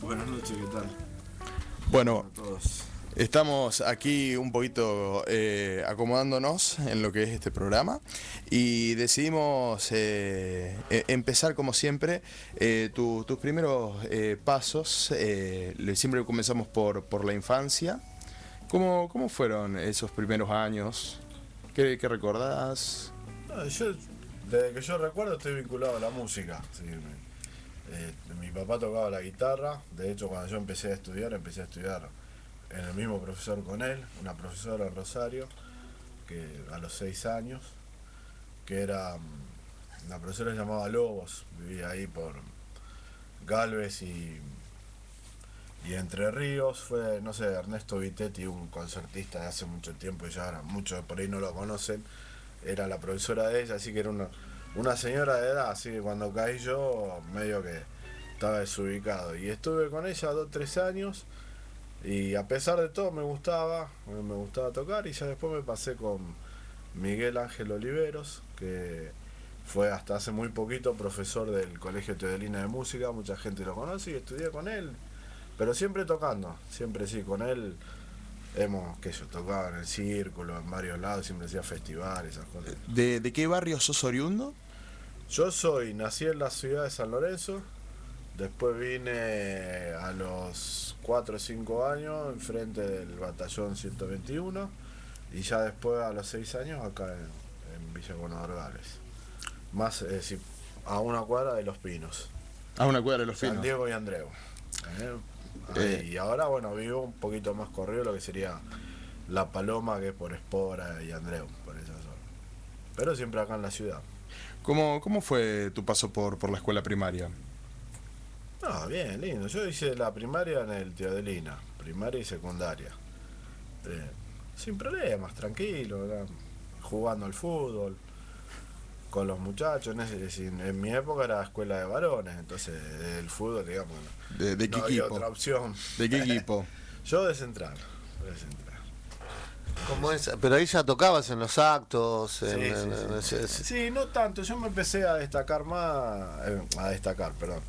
Buenas noches, ¿qué tal? Bueno, A todos. estamos aquí un poquito acomodándonos en lo que es este programa y decidimos empezar como siempre tus primeros pasos. Siempre comenzamos por la infancia. ¿Cómo fueron esos primeros años? ¿Qué recordás? No, desde que yo recuerdo, estoy vinculado a la música. Sí, mi papá tocaba la guitarra. De hecho, cuando yo empecé a estudiar en el mismo profesor con él, una profesora en Rosario, que a los 6 años, que era una profesora que se llamaba Lobos, vivía ahí por Galvez y Entre Ríos. Fue, no sé, Ernesto Vitetti, un concertista de hace mucho tiempo, y ya ahora muchos por ahí no lo conocen. Era la profesora de ella, así que era una señora de edad, así que cuando caí yo medio que estaba desubicado. Y estuve con ella 2 o 3 años, y a pesar de todo me gustaba tocar. Y ya después me pasé con Miguel Ángel Oliveros, que fue hasta hace muy poquito profesor del Colegio Teodelina de Música. Mucha gente lo conoce y estudié con él, pero siempre tocando, siempre sí, con él. Que yo tocaba en el círculo, en varios lados, siempre hacía festivales, esas cosas. ¿De qué barrio sos oriundo? Nací en la ciudad de San Lorenzo, después vine a los 4 o 5 años enfrente del batallón 121, y ya después a los 6 años acá en Villa Gobernador Gales. Más, sí, a una cuadra de Los Pinos, A una cuadra de Los San Pinos. Diego y Andreu. Y ahora, bueno, vivo un poquito más corrido, lo que sería La Paloma, que es por Espora y Andreu, por esa zona. Pero siempre acá en la ciudad. ¿Cómo fue tu paso por la escuela primaria? No, bien, lindo. Yo hice la primaria en el Teodelina, primaria y secundaria. Sin problemas, tranquilo, ¿verdad? Jugando al fútbol con los muchachos. En mi época era escuela de varones, entonces el fútbol, digamos, ¿De qué no había equipo? otra opción. ¿De qué equipo? Yo de central, de central. ¿Cómo es? Pero ahí ya tocabas en los actos. Sí, no tanto. Yo me empecé a destacar más, perdón,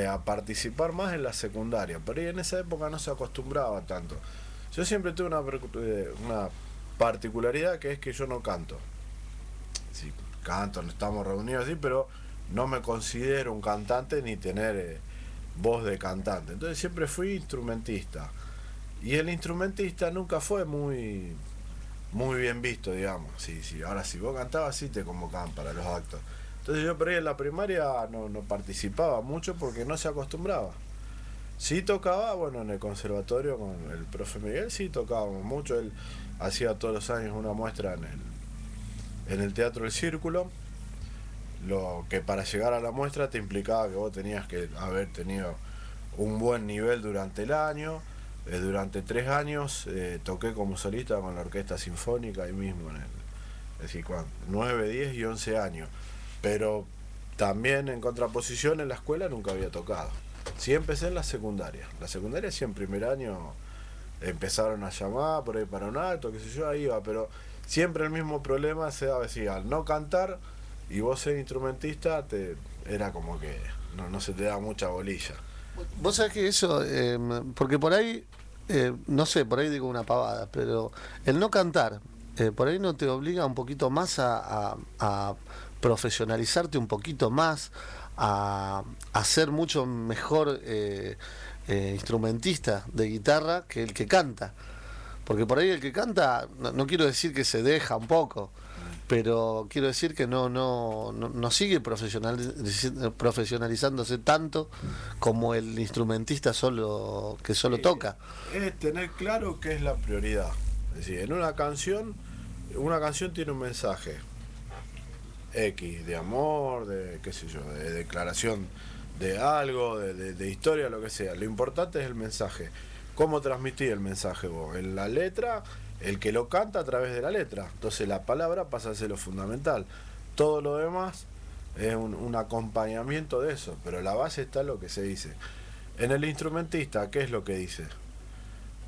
a participar más en la secundaria. Pero ahí en esa época no se acostumbraba tanto. Yo siempre tuve una particularidad, que es que yo no canto. Sí, canto, no estamos reunidos así, pero no me considero un cantante ni tener voz de cantante. Entonces siempre fui instrumentista. Y el instrumentista nunca fue muy bien visto, digamos. Sí, sí. Ahora, si vos cantabas, sí te convocaban para los actos. Entonces yo por ahí en la primaria no participaba mucho porque no se acostumbraba. Sí tocaba, bueno, en el conservatorio con el profe Miguel, sí tocábamos mucho. Él hacía todos los años una muestra en el Teatro del Círculo. Lo que para llegar a la muestra te implicaba que vos tenías que haber tenido un buen nivel durante el año. Durante 3 años toqué como solista con la orquesta sinfónica ahí mismo, es decir, 9, 10 y 11 años. Pero también en contraposición en la escuela nunca había tocado. Sí empecé en la secundaria. La secundaria sí, en primer año empezaron a llamar por ahí para un acto, qué sé yo, ahí iba, pero siempre el mismo problema se daba así: al no cantar y vos ser instrumentista, era como que no se te da mucha bolilla. Vos sabés que eso, porque por ahí, no sé, por ahí digo una pavada, pero el no cantar, por ahí no te obliga un poquito más a profesionalizarte un poquito más, a ser mucho mejor instrumentista de guitarra que el que canta. Porque por ahí el que canta, no quiero decir que se deja un poco, pero quiero decir que no sigue profesionalizándose tanto como el instrumentista que solo toca. Es tener claro qué es la prioridad. Es decir, en una canción tiene un mensaje X, de amor, de qué sé yo, de declaración de algo, de historia, lo que sea. Lo importante es el mensaje. ¿Cómo transmitir el mensaje vos? En la letra, el que lo canta a través de la letra. Entonces la palabra pasa a ser lo fundamental. Todo lo demás es un acompañamiento de eso, pero la base está en lo que se dice. En el instrumentista, ¿qué es lo que dice?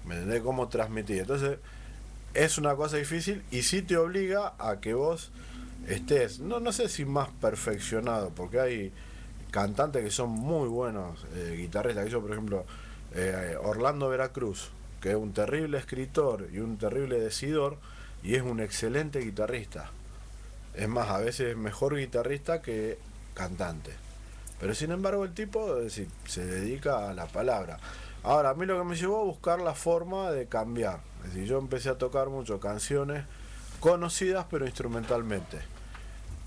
¿Me entendés? ¿Cómo transmitir? Entonces es una cosa difícil, y sí te obliga a que vos estés, no sé si más perfeccionado, porque hay cantantes que son muy buenos guitarristas. Yo, por ejemplo, Orlando Veracruz, que es un terrible escritor y un terrible decidor, y es un excelente guitarrista. Es más, a veces es mejor guitarrista que cantante. Pero sin embargo el tipo se dedica a la palabra. Ahora, a mí lo que me llevó a buscar la forma de cambiar. Es decir, yo empecé a tocar mucho canciones conocidas pero instrumentalmente.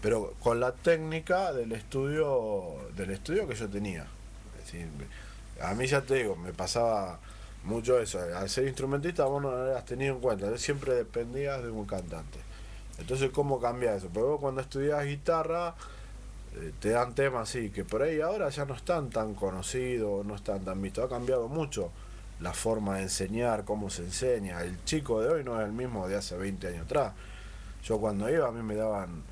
Pero con la técnica del estudio que yo tenía. Es decir, a mí ya te digo, me pasaba mucho eso. Al ser instrumentista vos no lo habías tenido en cuenta. Yo siempre dependías de un cantante. Entonces, ¿cómo cambia eso? Pero vos cuando estudias guitarra te dan temas así, que por ahí ahora ya no están tan conocidos, no están tan vistos. Ha cambiado mucho la forma de enseñar, cómo se enseña. El chico de hoy no es el mismo de hace 20 años atrás. Yo cuando iba, a mí me daban,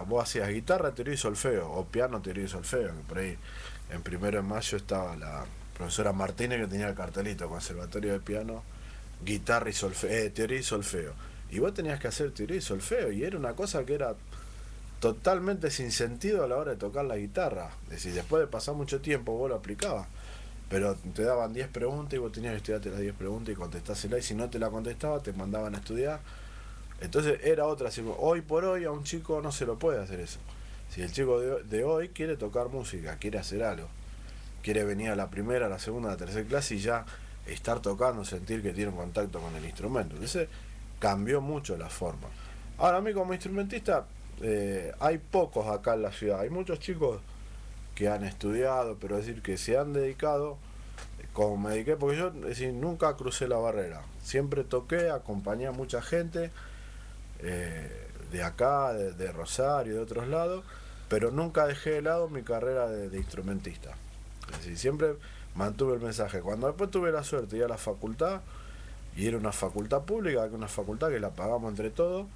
vos hacías guitarra, teoría y solfeo, o piano, teoría y solfeo, que por ahí en 1 de mayo estaba la profesora Martínez, que tenía el cartelito, conservatorio de piano, guitarra y solfeo, teoría y solfeo. Y vos tenías que hacer teoría y solfeo, y era una cosa que era totalmente sin sentido a la hora de tocar la guitarra. Es decir, después de pasar mucho tiempo vos lo aplicabas, pero te daban 10 preguntas y vos tenías que estudiarte las 10 preguntas y contestárselas, y si no te la contestabas te mandaban a estudiar. Entonces era otra. Hoy por hoy a un chico no se lo puede hacer eso. Si el chico de hoy quiere tocar música, quiere hacer algo, quiere venir a la primera, a la segunda, a la tercera clase y ya estar tocando, sentir que tiene un contacto con el instrumento. Entonces cambió mucho la forma. Ahora, a mí como instrumentista, hay pocos acá en la ciudad. Hay muchos chicos que han estudiado, pero es decir, que se han dedicado, como me dediqué, porque yo nunca crucé la barrera. Siempre toqué, acompañé a mucha gente, de acá, de Rosario, de otros lados, pero nunca dejé de lado mi carrera de instrumentista. Es decir, siempre mantuve el mensaje. Cuando después tuve la suerte de ir a la facultad, y era una facultad pública, una facultad que la pagamos entre todos,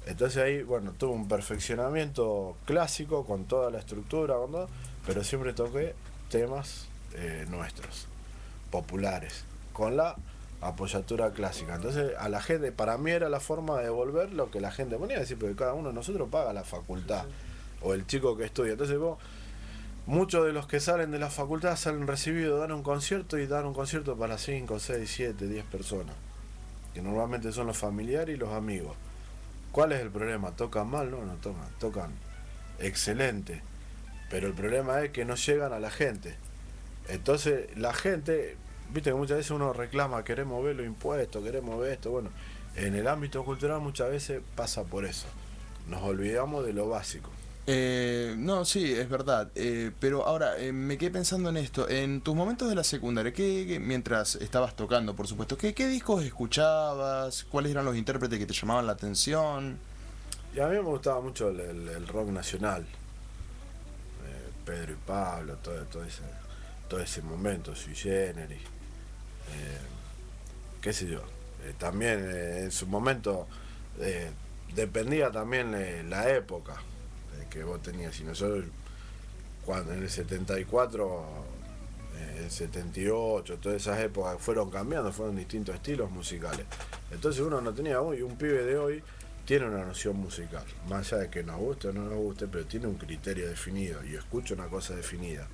entonces ahí, bueno, tuve un perfeccionamiento clásico con toda la estructura, pero siempre toqué temas nuestros, populares, con la apoyatura clásica. Entonces a la gente, para mí era la forma de devolver lo que la gente ponía, decir, porque cada uno de nosotros paga la facultad, o el chico que estudia. Entonces muchos de los que salen de la facultad salen recibidos, dan un concierto y dan un concierto para 5, 6, 7, 10 personas, que normalmente son los familiares y los amigos. ¿Cuál es el problema? ¿Tocan mal? No tocan excelente, pero el problema es que no llegan a la gente. Entonces la gente, viste que muchas veces uno reclama, queremos ver los impuestos, queremos ver esto. Bueno, en el ámbito cultural muchas veces pasa por eso, nos olvidamos de lo básico. No, sí, es verdad. Pero ahora, me quedé pensando en esto. En tus momentos de la secundaria, mientras estabas tocando, por supuesto, ¿qué discos escuchabas? ¿Cuáles eran los intérpretes que te llamaban la atención? Y a mí me gustaba mucho el rock nacional. Pedro y Pablo, todo ese momento, Sui Generis. Qué sé yo. También en su momento dependía también la época que vos tenías. Y nosotros, cuando en el 74, el 78, todas esas épocas fueron cambiando, fueron distintos estilos musicales. Entonces uno no tenía hoy, un pibe de hoy tiene una noción musical, más allá de que nos guste o no nos guste, pero tiene un criterio definido y escucha una cosa definida.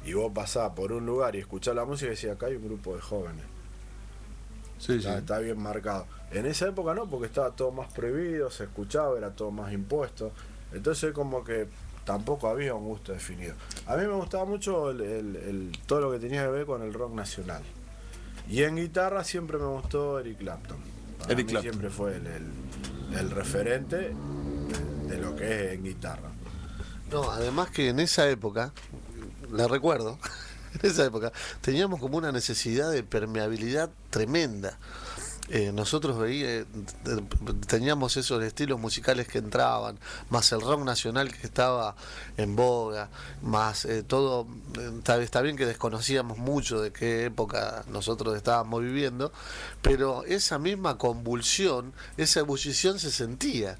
Y vos pasás por un lugar y escuchás la música y decís, acá hay un grupo de jóvenes. Sí. Está bien marcado. En esa época no, porque estaba todo más prohibido, se escuchaba, era todo más impuesto. Entonces como que tampoco había un gusto definido. A mí me gustaba mucho todo lo que tenía que ver con el rock nacional. Y en guitarra siempre me gustó Eric Clapton. Para mí siempre fue el referente de lo que es en guitarra. No, además que en esa época, la recuerdo, en esa época teníamos como una necesidad de permeabilidad tremenda. Nosotros teníamos esos estilos musicales que entraban, más el rock nacional que estaba en boga, más todo. Está bien que desconocíamos mucho de qué época nosotros estábamos viviendo, pero esa misma convulsión, esa ebullición se sentía,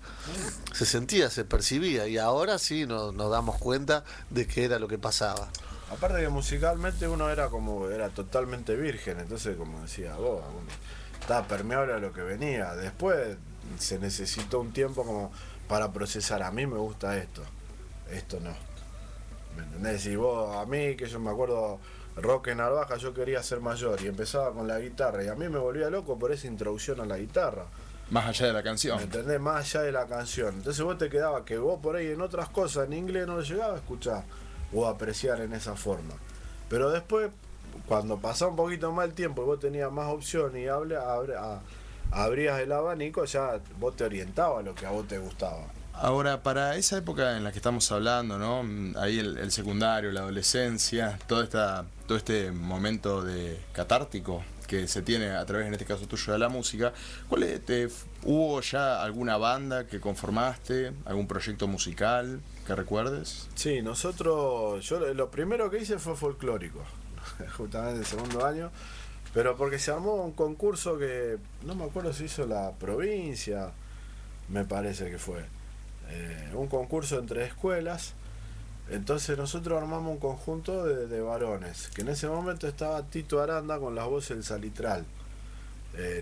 se percibía, y ahora sí nos damos cuenta de qué era lo que pasaba. Aparte que musicalmente uno era totalmente virgen, entonces como decía vos, estaba permeable a lo que venía. Después se necesitó un tiempo como para procesar. A mí me gusta esto no. ¿me entendés? Si vos, a mí, que yo me acuerdo, Roque Narvaja, yo quería ser mayor y empezaba con la guitarra y a mí me volvía loco por esa introducción a la guitarra. Más allá de la canción. ¿Me entendés? Más allá de la canción. Entonces vos te quedaba que vos por ahí en otras cosas en inglés no lo llegaba a escuchar o a apreciar en esa forma. Pero después, cuando pasaba un poquito más el tiempo y vos tenías más opciones y abrías el abanico, ya vos te orientabas a lo que a vos te gustaba. Ahora, para esa época en la que estamos hablando, ¿no? Ahí el secundario, la adolescencia, todo este momento de catártico que se tiene a través, en este caso tuyo, de la música, ¿hubo ya alguna banda que conformaste, algún proyecto musical que recuerdes? Sí, yo lo primero que hice fue folclórico, justamente el segundo año, pero porque se armó un concurso que no me acuerdo si hizo la provincia, me parece que fue, un concurso entre escuelas. Entonces nosotros armamos un conjunto de varones, que en ese momento estaba Tito Aranda con las voces del Salitral.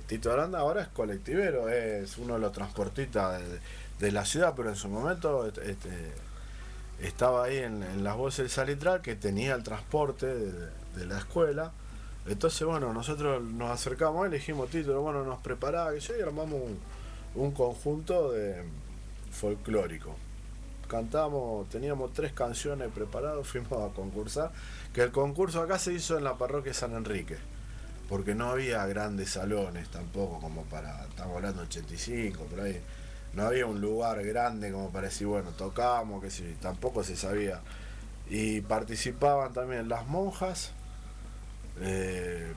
Tito Aranda ahora es colectivero, es uno de los transportistas de la ciudad, pero en su momento estaba ahí en las voces del Salitral, que tenía el transporte de la escuela. Entonces, bueno, nosotros nos acercamos a él, le dijimos, Tito, bueno, nos preparaba, que yo, y armamos un conjunto de folclórico. Cantamos, teníamos 3 canciones preparadas, fuimos a concursar, que el concurso acá se hizo en la parroquia San Enrique, porque no había grandes salones tampoco, como para, estamos hablando de 85, por ahí, no había un lugar grande como para decir, bueno, tocamos, que sí, tampoco se sabía. Y participaban también las monjas,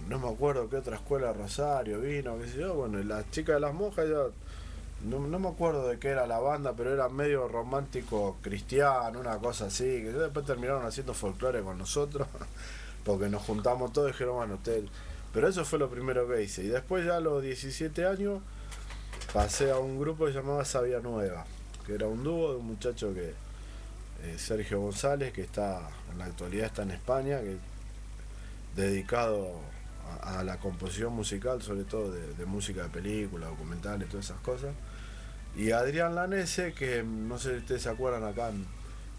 no me acuerdo qué otra escuela de Rosario vino, qué sé yo, bueno, y las chicas de las monjas yo... No me acuerdo de qué era la banda, pero era medio romántico cristiano, una cosa así, que después terminaron haciendo folclore con nosotros, porque nos juntamos todos y dijeron, bueno, pero eso fue lo primero que hice. Y después ya a los 17 años pasé a un grupo que se llamaba Sabia Nueva, que era un dúo de un muchacho que Sergio González, que en la actualidad está en España, que es dedicado a la composición musical, sobre todo de música de películas, documentales, todas esas cosas. Y Adrián Lanese, que no sé si ustedes se acuerdan, acá en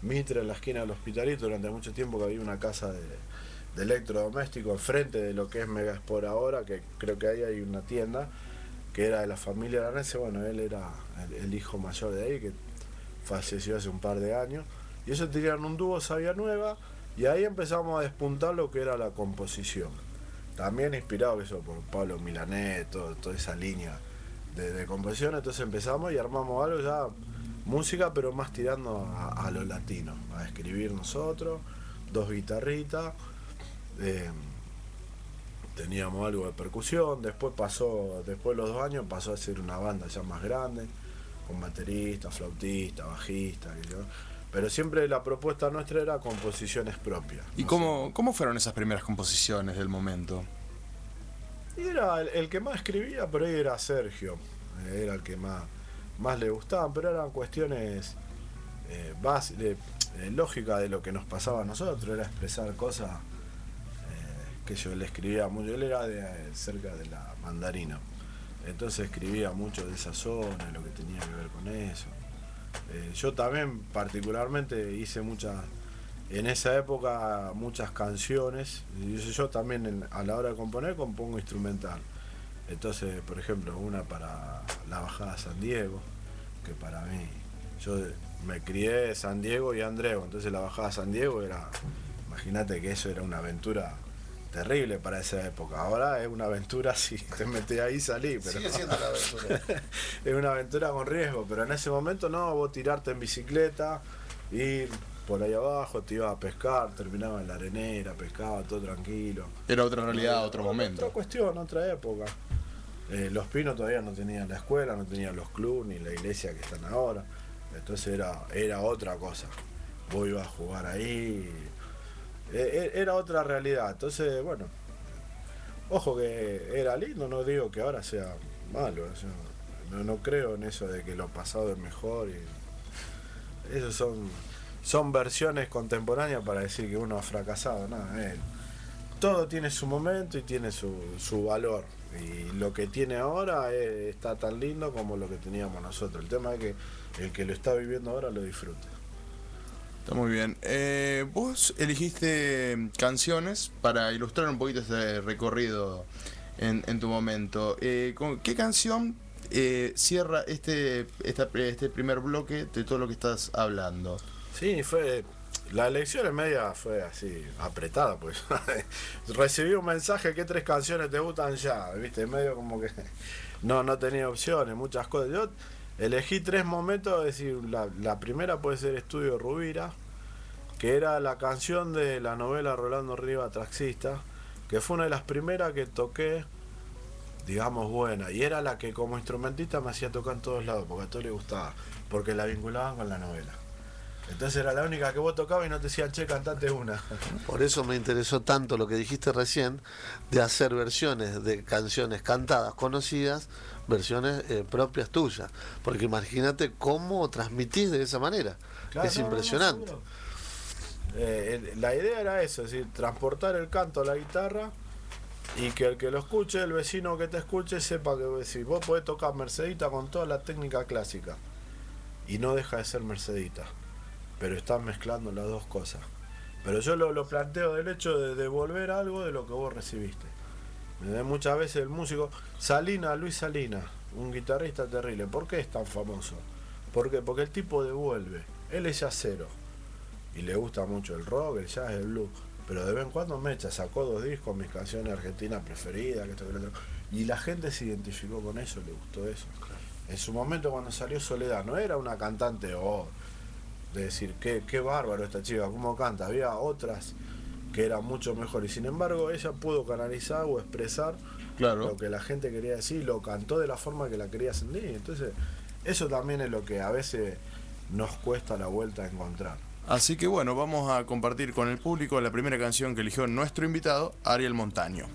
Mitre, en la esquina del Hospitalito, durante mucho tiempo que había una casa de electrodomésticos enfrente de lo que es Megasport ahora, que creo que ahí hay una tienda, que era de la familia Lanese. Bueno, él era el hijo mayor de ahí, que falleció hace un par de años. Y ellos tenían un dúo Sabia Nueva, y ahí empezamos a despuntar lo que era la composición. También inspirado eso por Pablo Milanet, toda esa línea de composición. Entonces empezamos y armamos algo ya, música, pero más tirando a lo latino, a escribir nosotros, 2 guitarritas, teníamos algo de percusión. Después de los 2 años pasó a ser una banda ya más grande, con baterista, flautista, bajista, pero siempre la propuesta nuestra era composiciones propias. ¿Y cómo fueron esas primeras composiciones del momento? Y era el que más escribía, por ahí era Sergio, era el que más le gustaban, pero eran cuestiones lógicas de lo que nos pasaba a nosotros, era expresar cosas que yo le escribía mucho. Él era cerca de la Mandarina, entonces escribía mucho de esa zona, lo que tenía que ver con eso. Yo también particularmente hice en esa época muchas canciones. Yo también a la hora de componer compongo instrumental. Entonces, por ejemplo, una para la bajada San Diego, que para mí, yo me crié San Diego y Andreu, entonces la bajada San Diego imagínate que eso era una aventura terrible para esa época. Ahora es una aventura, si te metes ahí salí, pero sigue siendo la aventura. Es una aventura con riesgo, pero en ese momento no, vos tirarte en bicicleta, ir por ahí abajo, te ibas a pescar, terminaba en la arenera, pescaba todo tranquilo. Era otra realidad, otro momento. Otra cuestión, otra época. Los Pinos todavía no tenían la escuela, no tenían los clubes ni la iglesia que están ahora. Entonces era otra cosa. Vos ibas a jugar ahí. Era otra realidad. Entonces, bueno, ojo que era lindo, no digo que ahora sea malo. No creo en eso de que lo pasado es mejor. Esos son versiones contemporáneas para decir que uno ha fracasado. Nada, todo tiene su momento y tiene su valor. Y lo que tiene ahora está tan lindo como lo que teníamos nosotros. El tema es que el que lo está viviendo ahora lo disfruta. Está muy bien. Vos elegiste canciones para ilustrar un poquito este recorrido en tu momento. ¿Con qué canción cierra este primer bloque de todo lo que estás hablando? Sí, la elección en media fue así, apretada, pues. Recibí un mensaje, ¿qué 3 canciones te gustan ya? ¿Viste? Medio como que no tenía opciones, muchas cosas. Yo elegí 3 momentos, es decir, la primera puede ser Estudio Rubira, que era la canción de la novela Rolando Riva, Taxista, que fue una de las primeras que toqué, digamos, buena, y era la que como instrumentista me hacía tocar en todos lados, porque a todos les gustaba, porque la vinculaban con la novela. Entonces era la única que vos tocabas y no te decían, che, cantate una. Por eso me interesó tanto lo que dijiste recién, de hacer versiones de canciones cantadas, conocidas, versiones propias tuyas. Porque imagínate cómo transmitís de esa manera. Claro, es impresionante. La idea era eso, es decir, transportar el canto a la guitarra y que el que lo escuche, el vecino que te escuche, sepa que si vos podés tocar Mercedita con toda la técnica clásica y no deja de ser Mercedita, pero estás mezclando las dos cosas. Pero yo lo planteo del hecho de devolver algo de lo que vos recibiste. Muchas veces el músico, Luis Salinas, un guitarrista terrible, ¿por qué es tan famoso? ¿Por qué? Porque el tipo devuelve, él es jazzero y le gusta mucho el rock, el jazz, el blues, pero de vez en cuando sacó 2 discos, mis canciones argentinas preferidas, que esto, que lo otro, y la gente se identificó con eso, le gustó eso. En su momento cuando salió Soledad, no era una cantante de decir, qué bárbaro esta chica, cómo canta, había otras que eran mucho mejor, y sin embargo ella pudo canalizar o expresar lo que la gente quería decir, lo cantó de la forma que la quería sentir. Entonces eso también es lo que a veces nos cuesta la vuelta a encontrar. Así que bueno, vamos a compartir con el público la primera canción que eligió nuestro invitado, Ariel Montaño.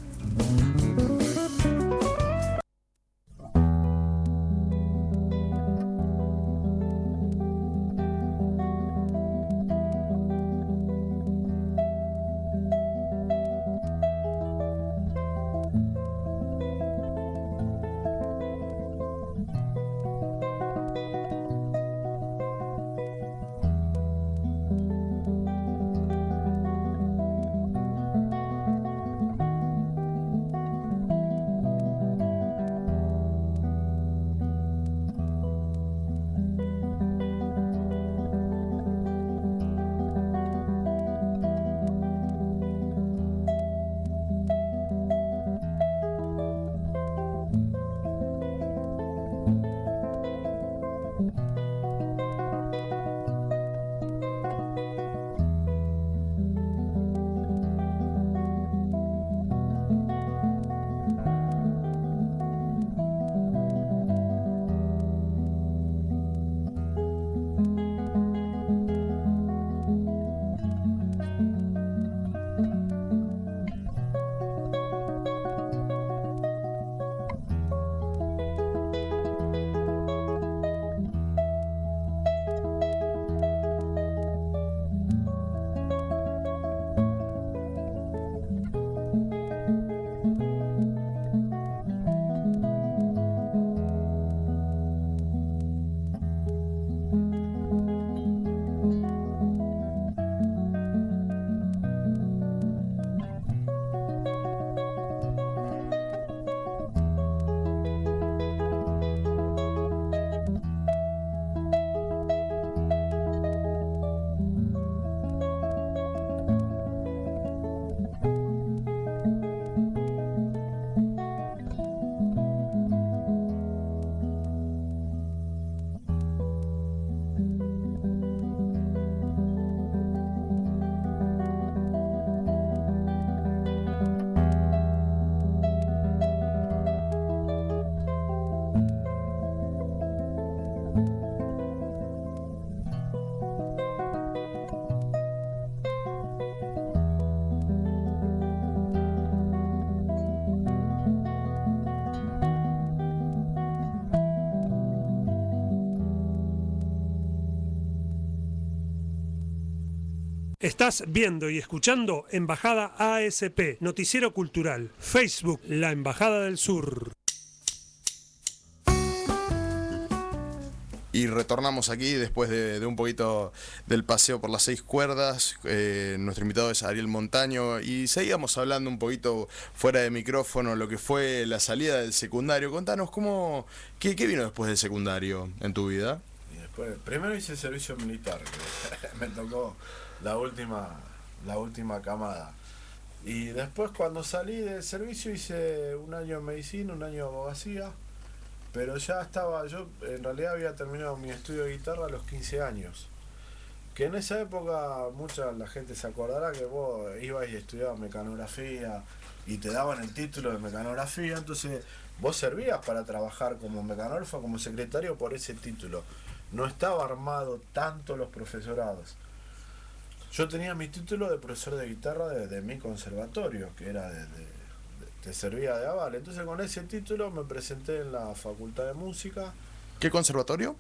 Estás viendo y escuchando Embajada ASP, Noticiero Cultural, Facebook, La Embajada del Sur. y retornamos aquí después de un poquito del paseo por las 6 cuerdas. Nuestro invitado es Ariel Montaño y seguíamos hablando un poquito fuera de micrófono lo que fue la salida del secundario. Contanos qué vino después del secundario en tu vida. Y después, primero hice servicio militar, que me tocó la última camada. Y después cuando salí del servicio hice un año de medicina, un año de abogacía, pero yo en realidad había terminado mi estudio de guitarra a los 15 años. Que en esa época la gente se acordará que vos ibas y estudiabas mecanografía y te daban el título de mecanografía, entonces vos servías para trabajar como mecanógrafo, como secretario por ese título. No estaba armado tanto los profesorados. Yo tenía mi título de profesor de guitarra de mi conservatorio, que era te servía de aval. Entonces con ese título me presenté en la Facultad de Música. ¿Qué conservatorio?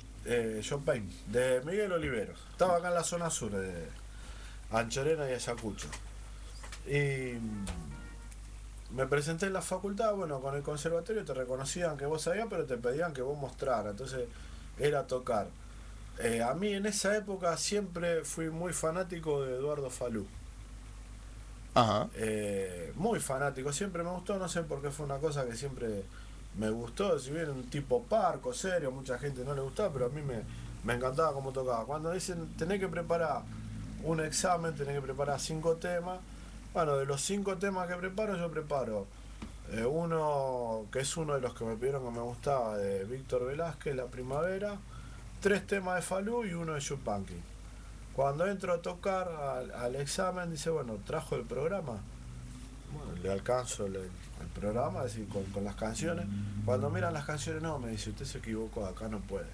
Chopin, de Miguel Oliveros. Estaba acá en la zona sur de Anchorena y Ayacucho. Y me presenté en la facultad, bueno, con el conservatorio te reconocían que vos sabías, pero te pedían que vos mostraras. Entonces era tocar. A mí en esa época siempre fui muy fanático de Eduardo Falú. Ajá. Muy fanático, siempre me gustó, no sé por qué fue una cosa que siempre me gustó, si bien un tipo parco, serio, mucha gente no le gustaba, pero a mí me encantaba cómo tocaba. Cuando dicen tenés que preparar un examen, tenés que preparar 5 temas, bueno, de los 5 temas que preparo, yo preparo uno que es uno de los que me pidieron que me gustaba, de Víctor Velázquez, La Primavera, 3 temas de Falú y uno de Yupanqui. Cuando entro a tocar al examen, dice, bueno, ¿trajo el programa? Bueno, le alcanzo el programa, es decir, con las canciones. Cuando miran las canciones, no, me dice, usted se equivocó, acá no puede.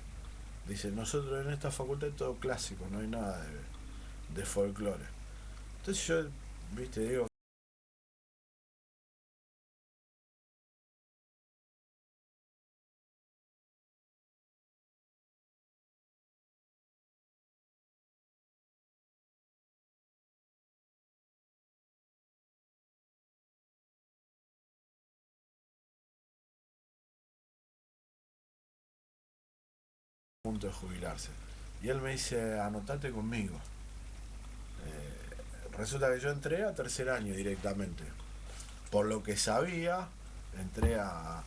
Dice, nosotros en esta facultad es todo clásico, no hay nada de folclore. Entonces yo, viste, digo, a punto de jubilarse. Y él me dice, anotate conmigo. Resulta que yo entré a tercer año directamente. Por lo que sabía, entré a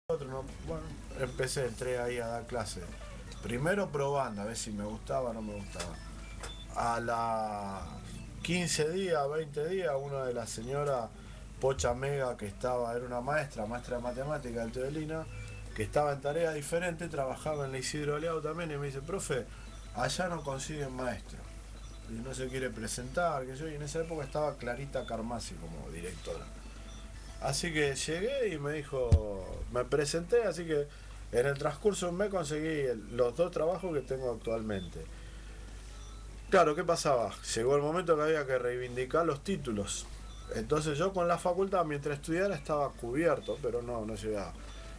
otro, no, bueno, entré ahí a dar clases. Primero probando, a ver si me gustaba o no me gustaba. A las 15 días, 20 días, una de las señoras Pocha Mega, que era una maestra de matemática del Teolina, que estaba en tarea diferente, trabajaba en la Isidro Leao también, y me dice, profe, allá no consiguen maestro. Y no se quiere presentar, que yo, y en esa época estaba Clarita Carmasi como directora. Así que llegué y me dijo, me presenté, así que en el transcurso de un mes conseguí los 2 trabajos que tengo actualmente. Claro, ¿qué pasaba? Llegó el momento que había que reivindicar los títulos. Entonces yo con la facultad, mientras estudiara, estaba cubierto, pero no llegaba.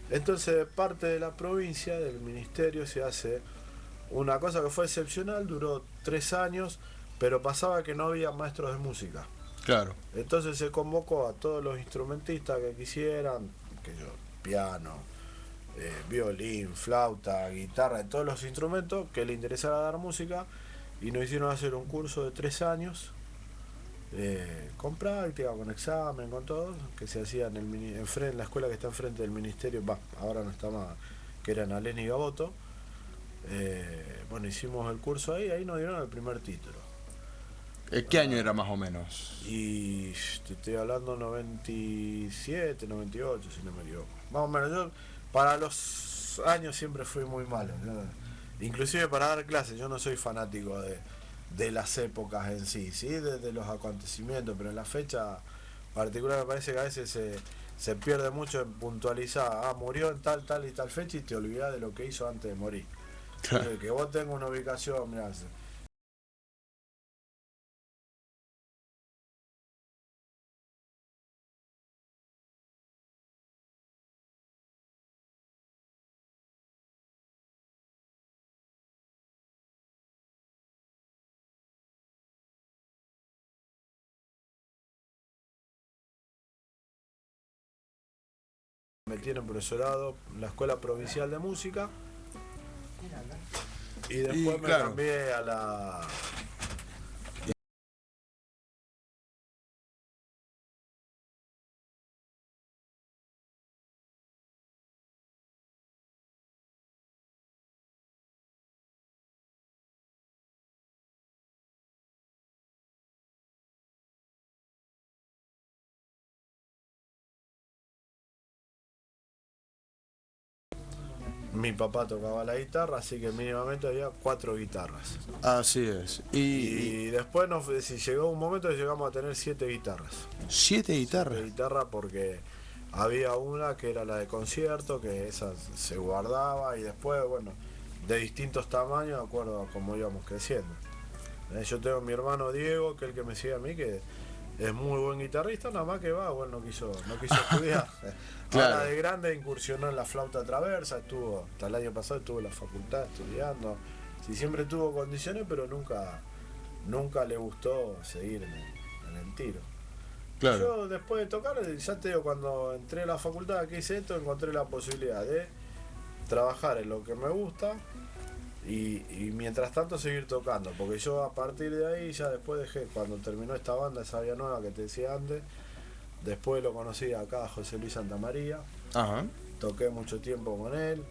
Entonces de parte de la provincia, del ministerio, se hace una cosa que fue excepcional, duró 3 años, pero pasaba que no había maestros de música. Claro. Entonces se convocó a todos los instrumentistas que quisieran, piano, violín, flauta, guitarra, todos los instrumentos que le interesara dar música, y nos hicieron hacer un curso de 3 años, con práctica, con examen, con todo, que se hacía en la escuela que está enfrente del ministerio, ahora no está más, que era en Alén y Gaboto. Bueno, hicimos el curso ahí nos dieron el primer título. ¿Qué año era más o menos? Y te estoy hablando 97, 98, si no me equivoco. Más o menos, yo para los años siempre fui muy malo, ¿no? Inclusive para dar clases, yo no soy fanático de las épocas en sí, de los acontecimientos, pero en la fecha particular me parece que a veces se pierde mucho en puntualizar, murió en tal y tal fecha, y te olvidás de lo que hizo antes de morir. Claro. Que vos tengas una ubicación, mirá, metí en profesorado en la Escuela Provincial de Música y después me cambié a la... Mi papá tocaba la guitarra, así que mínimamente había 4 guitarras. Así es. Y después llegó un momento que llegamos a tener 7 guitarras. 7 guitarras. 7 guitarras porque había una que era la de concierto, que esa se guardaba, y después, bueno, de distintos tamaños, de acuerdo a cómo íbamos creciendo. Yo tengo a mi hermano Diego, que es el que me sigue a mí, que es muy buen guitarrista, nada más que no quiso estudiar. Claro. Ahora de grande incursionó en la flauta traversa, hasta el año pasado estuvo en la facultad estudiando. Sí, siempre tuvo condiciones, pero nunca le gustó seguir en el tiro. Claro. Yo después de tocar, ya te digo, cuando entré a la facultad que hice esto, encontré la posibilidad de trabajar en lo que me gusta y mientras tanto seguir tocando, porque yo a partir de ahí ya después dejé, cuando terminó esta banda, esa Vía Nueva que te decía antes, después lo conocí acá a José Luis Santamaría. Ajá. Toqué mucho tiempo con él,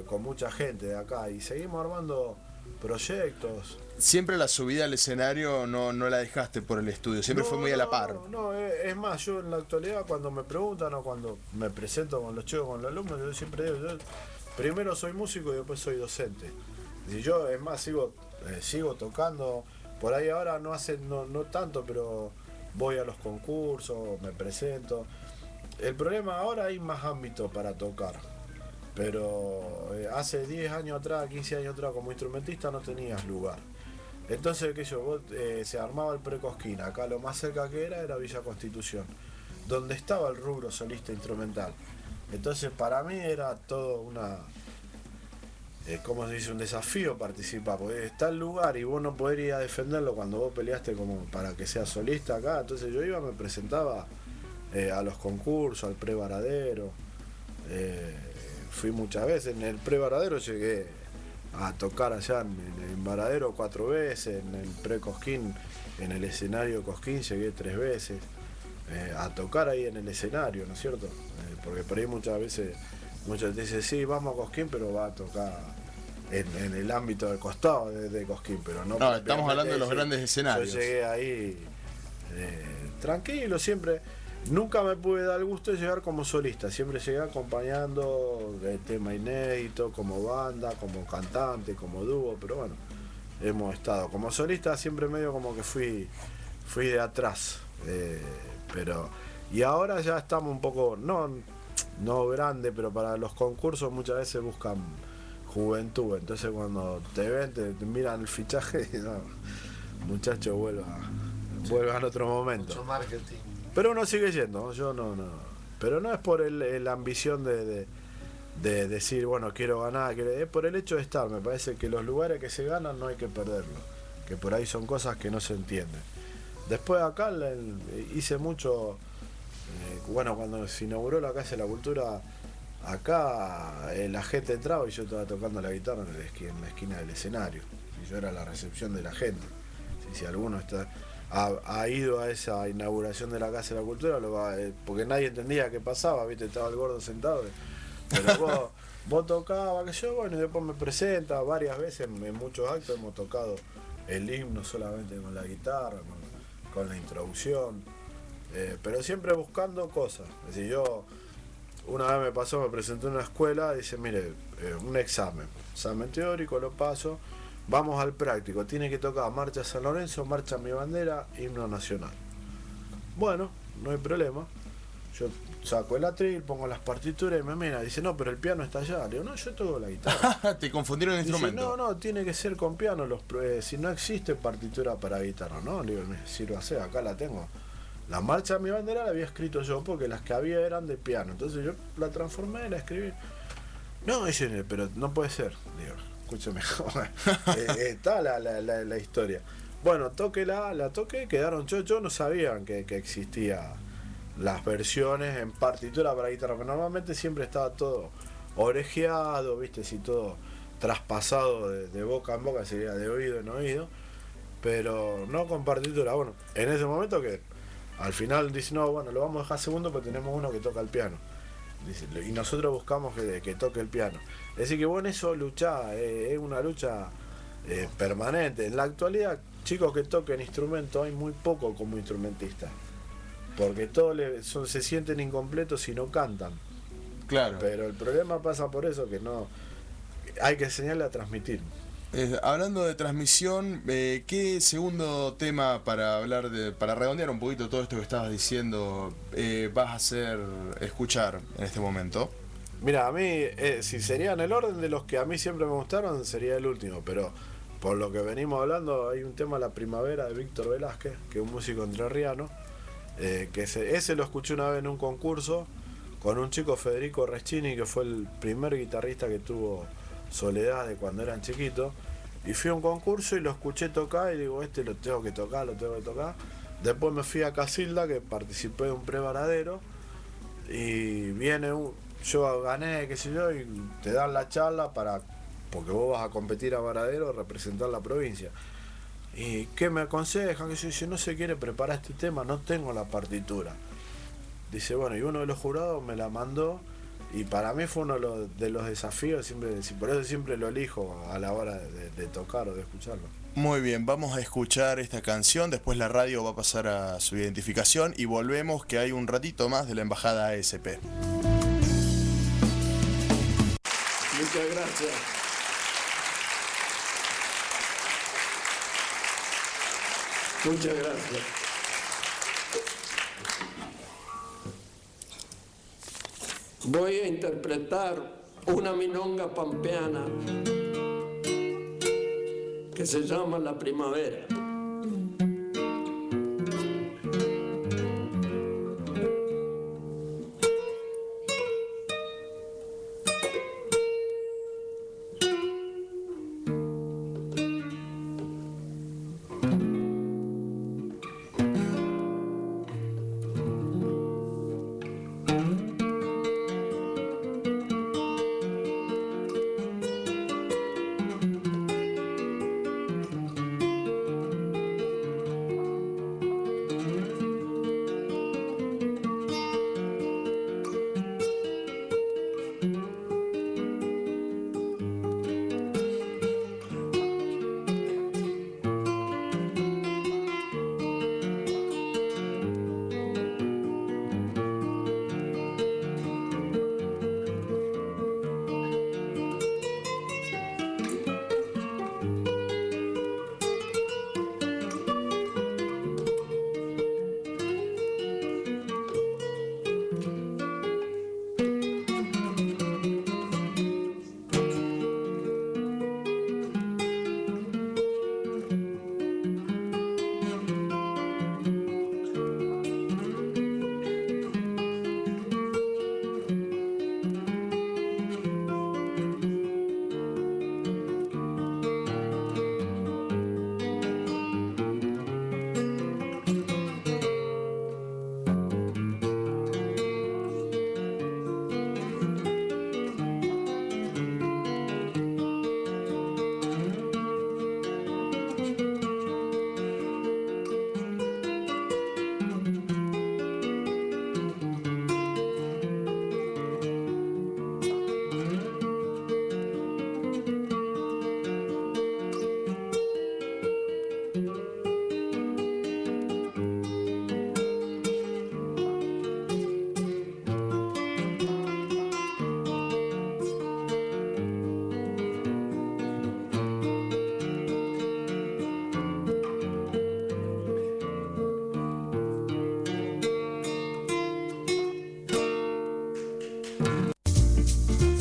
con mucha gente de acá, y seguimos armando proyectos. Siempre la subida al escenario no la dejaste por el estudio, siempre fue muy a la par. No, es más, yo en la actualidad cuando me preguntan o cuando me presento con los chicos, con los alumnos, yo siempre digo, yo primero soy músico y después soy docente. Y yo, es más, sigo tocando, por ahí ahora no tanto, pero voy a los concursos, me presento. El problema ahora hay más ámbito para tocar, pero hace 10 años atrás, 15 años atrás como instrumentista no tenías lugar. Entonces, se armaba el Precosquín, acá lo más cerca que era Villa Constitución, donde estaba el rubro solista instrumental. Entonces para mí era todo ¿cómo se dice? Un desafío participar, porque está el lugar y vos no podés ir a defenderlo cuando vos peleaste como para que sea solista acá. Entonces yo me presentaba a los concursos, al Pre-Varadero. Fui muchas veces, en el Pre-Varadero llegué a tocar allá en Varadero 4 veces, en el Pre-Cosquín, en el escenario Cosquín llegué 3 veces, a tocar ahí en el escenario, ¿no es cierto? Porque por ahí muchas veces muchos te dicen, sí, vamos a Cosquín, pero va a tocar en el ámbito del costado de Cosquín, pero no. No, estamos hablando de los grandes escenarios. Yo llegué ahí tranquilo, siempre. Nunca me pude dar el gusto de llegar como solista, siempre llegué acompañando de tema inédito, como banda, como cantante, como dúo, pero bueno, hemos estado. Como solista siempre medio como que fui de atrás, y ahora ya estamos un poco, no grande, pero para los concursos muchas veces buscan juventud, entonces cuando te ven, te miran el fichaje y no, muchacho, vuelva en otro momento. Mucho marketing. Pero uno sigue yendo, yo no. Pero no es por la ambición de decir, bueno, quiero ganar, es por el hecho de estar. Me parece que los lugares que se ganan no hay que perderlos, que por ahí son cosas que no se entienden. Después acá hice mucho, cuando se inauguró la Casa de la Cultura, acá la gente entraba y yo estaba tocando la guitarra en la esquina del escenario. Y yo era la recepción de la gente. Si alguno ha ido a esa inauguración de la Casa de la Cultura, porque nadie entendía qué pasaba, ¿viste? Estaba el gordo sentado. Pero vos tocabas, que yo, y después me presenta varias veces, en muchos actos hemos tocado el himno solamente con la guitarra, con la introducción, pero siempre buscando cosas. Es decir, una vez me presenté en una escuela, dice, mire, un examen teórico, lo paso. Vamos al práctico, tiene que tocar Marcha San Lorenzo, Marcha Mi Bandera, Himno Nacional. Bueno, no hay problema. Yo saco el atril, pongo las partituras y me mira. Dice, no, pero el piano está allá. Le digo, no, yo toco la guitarra. Te confundieron el instrumento. No, tiene que ser con piano. Si no existe partitura para guitarra, ¿no? Le digo, sírvase, acá la tengo. La Marcha Mi Bandera la había escrito yo porque las que había eran de piano. Entonces yo la transformé, la escribí. No, dice, pero no puede ser. Digo, escúcheme, está la historia. Bueno, la toqué, quedaron chochos, no sabían que existía las versiones en partitura para guitarra, pero normalmente siempre estaba todo orejeado, viste, si todo traspasado de boca en boca, sería de oído en oído, pero no con partitura. Bueno, en ese momento que al final dice, no, bueno, lo vamos a dejar segundo, pero tenemos uno que toca el piano. Dice, y nosotros buscamos que toque el piano. Es decir, que bueno, eso lucha, es una lucha permanente. En la actualidad, chicos que toquen instrumentos, hay muy poco como instrumentistas, porque todos se sienten incompletos si no cantan. Claro. Pero el problema pasa por eso, que no hay que enseñarle a transmitir. Hablando de transmisión, ¿qué segundo tema para redondear un poquito todo esto que estabas diciendo, vas a hacer escuchar en este momento? Mira, a mí, si sería en el orden de los que a mí siempre me gustaron, sería el último, pero por lo que venimos hablando, hay un tema, La Primavera, de Víctor Velázquez, que es un músico entrerriano, que ese lo escuché una vez en un concurso con un chico, Federico Reschini, que fue el primer guitarrista que tuvo Soledad de cuando eran chiquitos, y fui a un concurso y lo escuché tocar y digo, lo tengo que tocar. Después me fui a Casilda, que participé de un pre-varadero, y yo gané, qué sé yo, y te dan la charla porque vos vas a competir a varadero, representar la provincia. ¿Y qué me aconsejan? Que si no se quiere preparar este tema, no tengo la partitura. Dice, bueno, y uno de los jurados me la mandó, y para mí fue uno de los desafíos, por eso siempre lo elijo a la hora de tocar o de escucharlo. Muy bien, vamos a escuchar esta canción, después la radio va a pasar a su identificación y volvemos, que hay un ratito más de la Embajada ASP. Muchas gracias. Muchas gracias. Voy a interpretar una milonga pampeana que se llama La Primavera.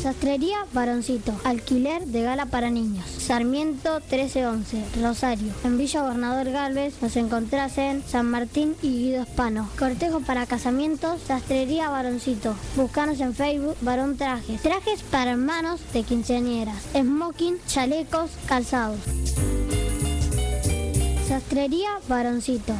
Sastrería Varoncito, alquiler de gala para niños. Sarmiento 1311, Rosario. En Villa Gobernador Galvez nos encontrás en San Martín y Guido Hispano. Cortejo para casamientos, Sastrería Varoncito. Búscanos en Facebook, Varón Trajes. Trajes para hermanos de quinceañeras. Smoking, chalecos, calzados. Sastrería Varoncito.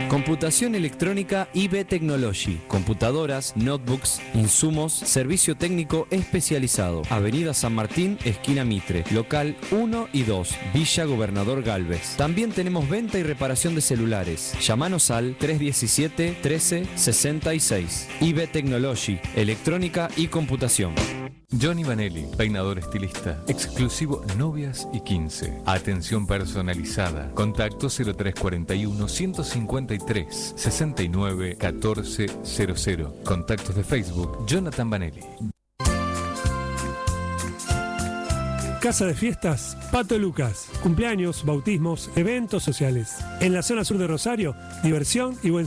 Computación electrónica IB Technology. Computadoras, notebooks, insumos, servicio técnico especializado. Avenida San Martín, esquina Mitre. Local 1 y 2, Villa Gobernador Galvez. También tenemos venta y reparación de celulares. Llámanos al 317 13 66. IB Technology, electrónica y computación. Johnny Vanelli, peinador estilista, exclusivo novias y 15. Atención personalizada. Contacto 0341 153 69 1400. Contactos de Facebook, Jonathan Vanelli. Casa de Fiestas Pato Lucas. Cumpleaños, bautismos, eventos sociales. En la zona sur de Rosario, diversión y buen